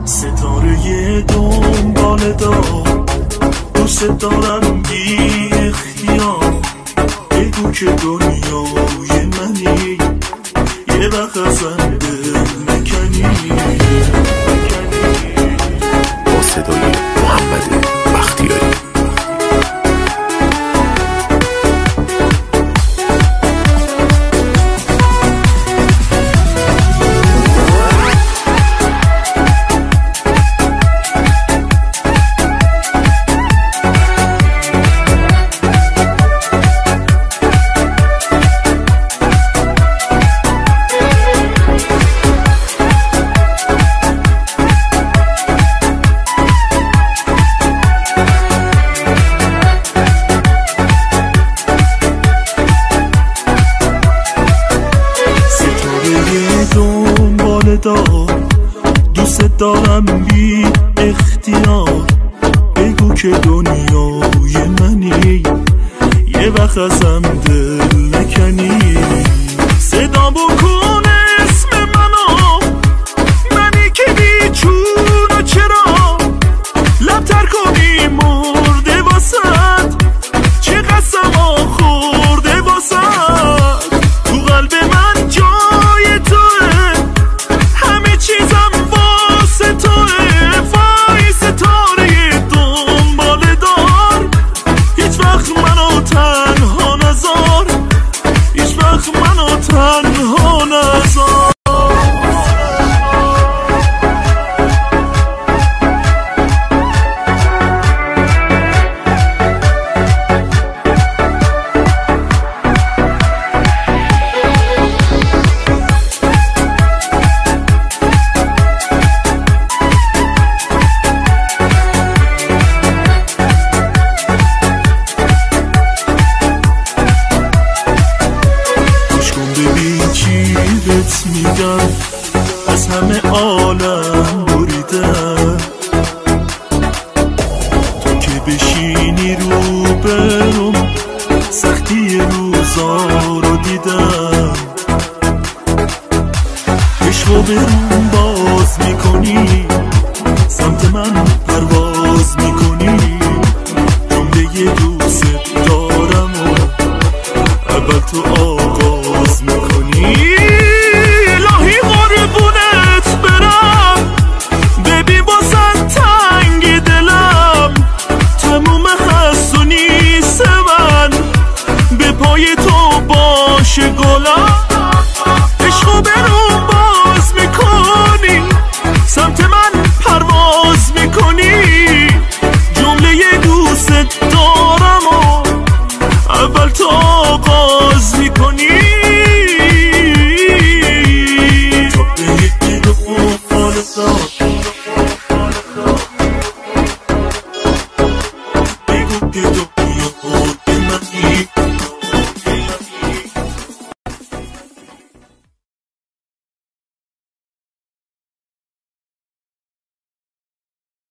ستاره دنبال دار، دوست دارم بی اختیار. بگو که دنیای منی، یه وقت ازم دل نکنی. با صدای محمد بختیاری. دوست دارم بی اختیار. بگو که دنیای منی، یه وقت ازم دل نکنی. صدا بکن اسم منو، منی که بی چون و چرا. لبتر کنی مرده واسد، چه قسما خورده واسد. تو قلب من جای توه، همه چیزم واسه توه. وای ستاره دنبال دار، هیچ وقت منو تنها نذار، هیچ وقت منو تنها نذار. چیزت میگم، از همه عالم بریدم. تو که بشینی رو برم، سختی روزا رو دیدم. عشقو برم باز میکنی، سمت من پرواز میکنی. جمله دوست دارم و اول تو آغاز میکنی. الهی قربونت برم، ببین بازم تنگ دلم. تموم هست و نیست من، به پای تو باشه گلم. عشقو برون باز میکنی، سمت من پرواز میکنی. جمله دوست دارم و اول تو آغاز میکنی. تو به یک دو